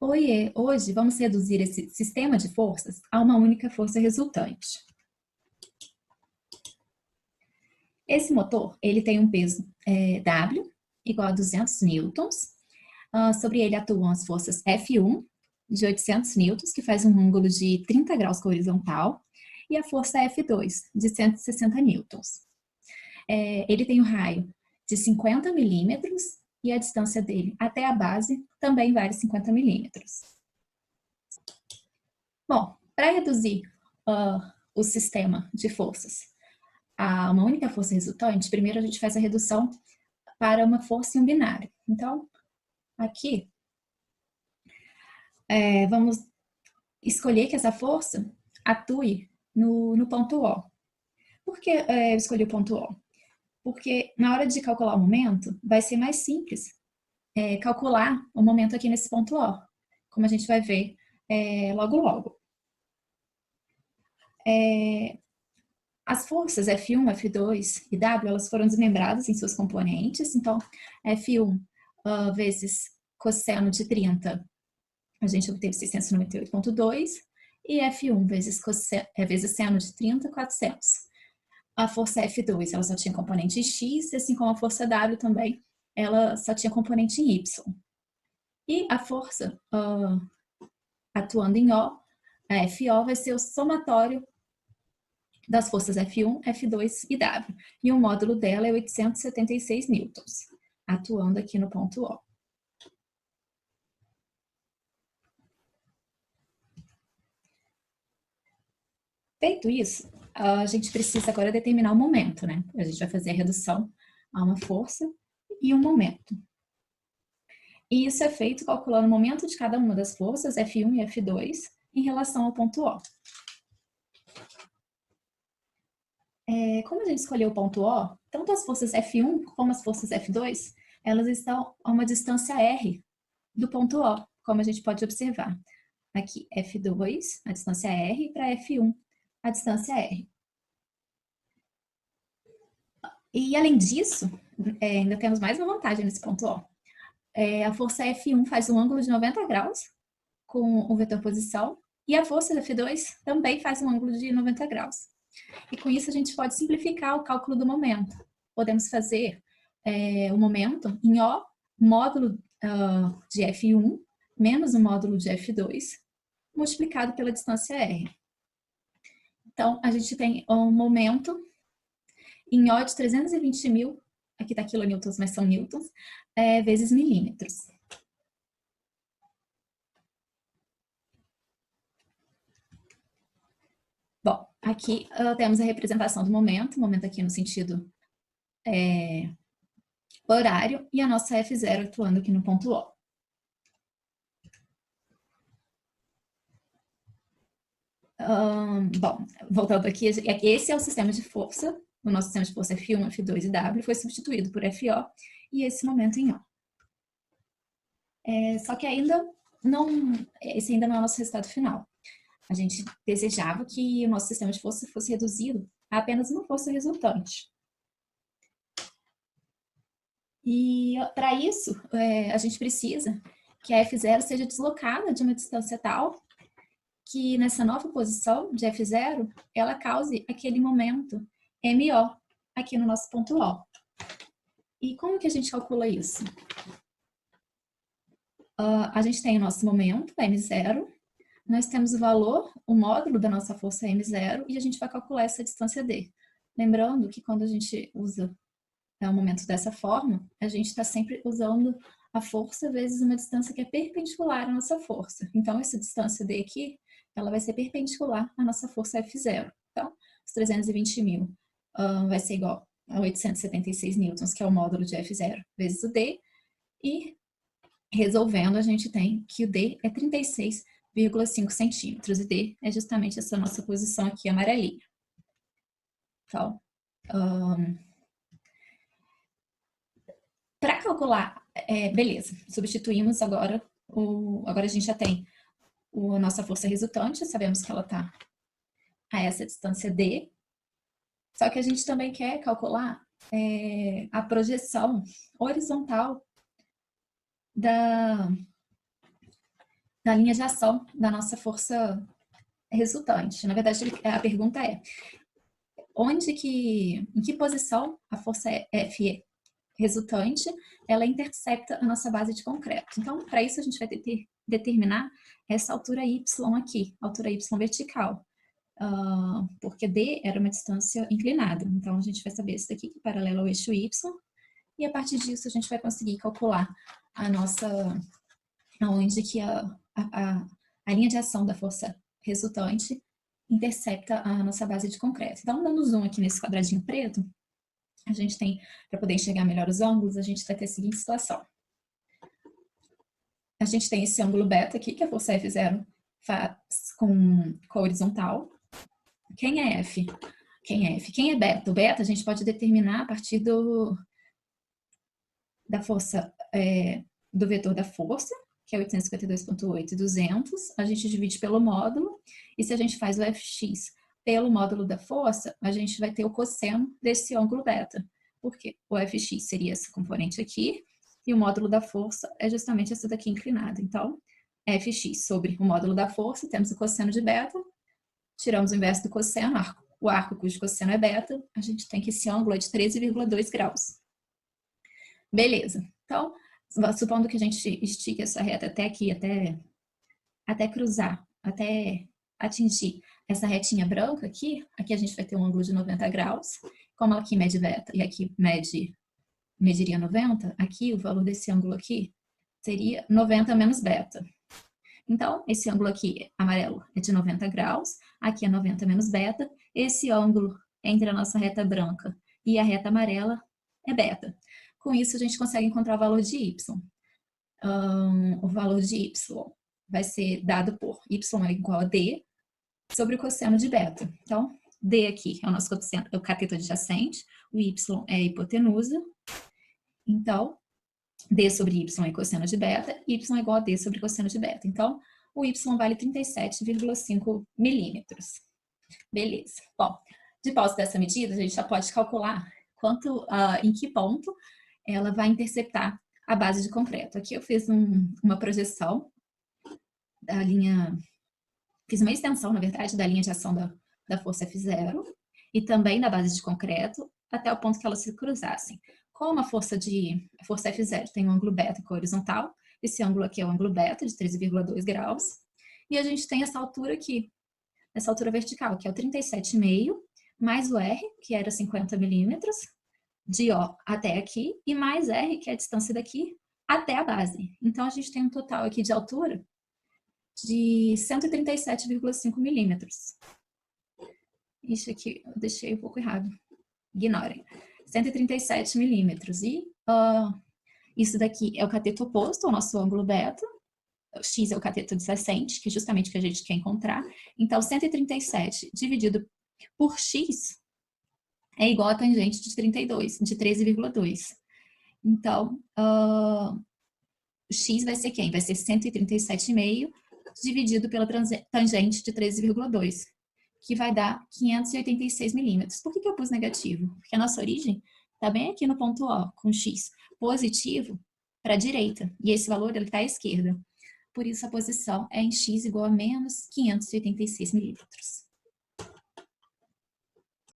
Oiê, hoje vamos reduzir esse sistema de forças a uma única força resultante. Esse motor, ele tem um peso W igual a 200 newtons. Sobre ele atuam as forças F1 de 800 newtons, que faz um ângulo de 30 graus com a horizontal, e a força F2 de 160 newtons. Ele tem um raio de 50 milímetros e a distância dele até a base também vale 50 milímetros. Bom, para reduzir o sistema de forças a uma única força resultante, primeiro a gente faz a redução para uma força em um binário. Então, aqui, vamos escolher que essa força atue no ponto O. Por que eu escolhi o ponto O? Porque na hora de calcular o momento, vai ser mais simples calcular o momento aqui nesse ponto O, como a gente vai ver logo logo. As forças F1, F2 e W, elas foram desmembradas em seus componentes. Então, F1 vezes cosseno de 30, a gente obteve 698,2, e F1 vezes seno de 30, 400. A força F2, ela só tinha componente em X, assim como a força W também, ela só tinha componente em Y. E a força atuando em O, a FO, vai ser o somatório das forças F1, F2 e W. E o módulo dela é 876 newtons, atuando aqui no ponto O. Feito isso, a gente precisa agora determinar o momento, né? A gente vai fazer a redução a uma força e um momento. E isso é feito calculando o momento de cada uma das forças, F1 e F2, em relação ao ponto O. Como a gente escolheu o ponto O, tanto as forças F1 como as forças F2, elas estão a uma distância R do ponto O, como a gente pode observar. Aqui, F2, a distância R, para F1, a distância R. E, além disso, ainda temos mais uma vantagem nesse ponto O. A força F1 faz um ângulo de 90 graus com o vetor posição, e a força F2 também faz um ângulo de 90 graus. E com isso a gente pode simplificar o cálculo do momento. Podemos fazer o momento em O, módulo de F1, menos o módulo de F2, multiplicado pela distância R. Então, a gente tem um momento em O de 320 mil, aqui está quilonewtons, mas são newtons, vezes milímetros. Bom, aqui temos a representação do momento, o momento aqui no sentido horário, e a nossa F0 atuando aqui no ponto O. Bom, voltando aqui, esse é o sistema de força, o nosso sistema de força F1, F2 e W foi substituído por FO e esse momento em O. Só que esse ainda não é o nosso resultado final. A gente desejava que o nosso sistema de força fosse reduzido a apenas uma força resultante. E para isso, a gente precisa que a F0 seja deslocada de uma distância tal que nessa nova posição de F0, ela cause aquele momento MO aqui no nosso ponto O. E como que a gente calcula isso? A gente tem o nosso momento, M0, nós temos o valor, o módulo da nossa força M0, e a gente vai calcular essa distância D. Lembrando que quando a gente usa o momento dessa forma, a gente está sempre usando a força vezes uma distância que é perpendicular à nossa força. Então, essa distância D aqui, ela vai ser perpendicular à nossa força F0. Então, os 320 mil vai ser igual a 876 newtons, que é o módulo de F0, vezes o D. E, resolvendo, a gente tem que o D é 36,5 centímetros. E D é justamente essa nossa posição aqui amarelinha. Então, para calcular, beleza, substituímos agora, agora a gente já tem a nossa força resultante, sabemos que ela está a essa distância D, só que a gente também quer calcular a projeção horizontal da linha de ação da nossa força resultante. Na verdade, a pergunta é, em que posição a força F resultante, ela intercepta a nossa base de concreto. Então, para isso, a gente vai determinar essa altura y aqui, altura y vertical, porque D era uma distância inclinada. Então, a gente vai saber isso daqui, que é paralelo ao eixo y, e a partir disso, a gente vai conseguir calcular aonde que a linha de ação da força resultante intercepta a nossa base de concreto. Então, dando zoom aqui nesse quadradinho preto, a gente tem, para poder enxergar melhor os ângulos, a gente vai ter a seguinte situação. A gente tem esse ângulo beta aqui, que a força F0 faz com a horizontal. Quem é F? Quem é F? Quem é beta? O beta a gente pode determinar a partir da força, do vetor da força, que é 852,8 e 200, a gente divide pelo módulo, e se a gente faz o Fx pelo módulo da força, a gente vai ter o cosseno desse ângulo beta. Por quê? O Fx seria esse componente aqui, e o módulo da força é justamente essa daqui inclinada. Então, Fx sobre o módulo da força, temos o cosseno de beta, tiramos o inverso do cosseno, o arco cujo cosseno é beta, a gente tem que esse ângulo é de 13,2 graus. Beleza. Então, supondo que a gente estique essa reta até aqui, até cruzar, até atingir essa retinha branca aqui a gente vai ter um ângulo de 90 graus. Como aqui mede beta e aqui mediria 90, aqui o valor desse ângulo aqui seria 90 menos beta. Então, esse ângulo aqui, amarelo, é de 90 graus, aqui é 90 menos beta, esse ângulo entre a nossa reta branca e a reta amarela é beta. Com isso, a gente consegue encontrar o valor de y. O valor de y vai ser dado por y é igual a d sobre o cosseno de beta. Então, d aqui é o nosso cosseno, é o cateto adjacente, o y é a hipotenusa. Então, d sobre y é cosseno de beta, y é igual a d sobre cosseno de beta. Então, o y vale 37,5 milímetros. Beleza. Bom, de posse dessa medida, a gente já pode calcular em que ponto ela vai interceptar a base de concreto. Aqui eu fiz uma projeção da linha, fiz uma extensão, na verdade, da linha de ação da força F0 e também da base de concreto até o ponto que elas se cruzassem. Como a força F0 tem um ângulo beta com a horizontal, esse ângulo aqui é o ângulo beta de 13,2 graus, e a gente tem essa altura aqui, essa altura vertical, que é o 37,5, mais o R, que era 50 milímetros, de O até aqui, e mais R, que é a distância daqui até a base. Então, a gente tem um total aqui de altura de 137,5 milímetros. Isso aqui eu deixei um pouco errado. Ignorem. 137 milímetros. E isso daqui é o cateto oposto ao nosso ângulo beta. O X é o cateto adjacente, que é justamente o que a gente quer encontrar. Então, 137 dividido por X é igual a tangente de 13,2. Então, o X vai ser quem? Vai ser 137,5 dividido pela tangente de 13,2, que vai dar 586 milímetros. Por que eu pus negativo? Porque a nossa origem está bem aqui no ponto O, com X positivo para a direita, e esse valor está à esquerda. Por isso, a posição é em X igual a menos 586 milímetros.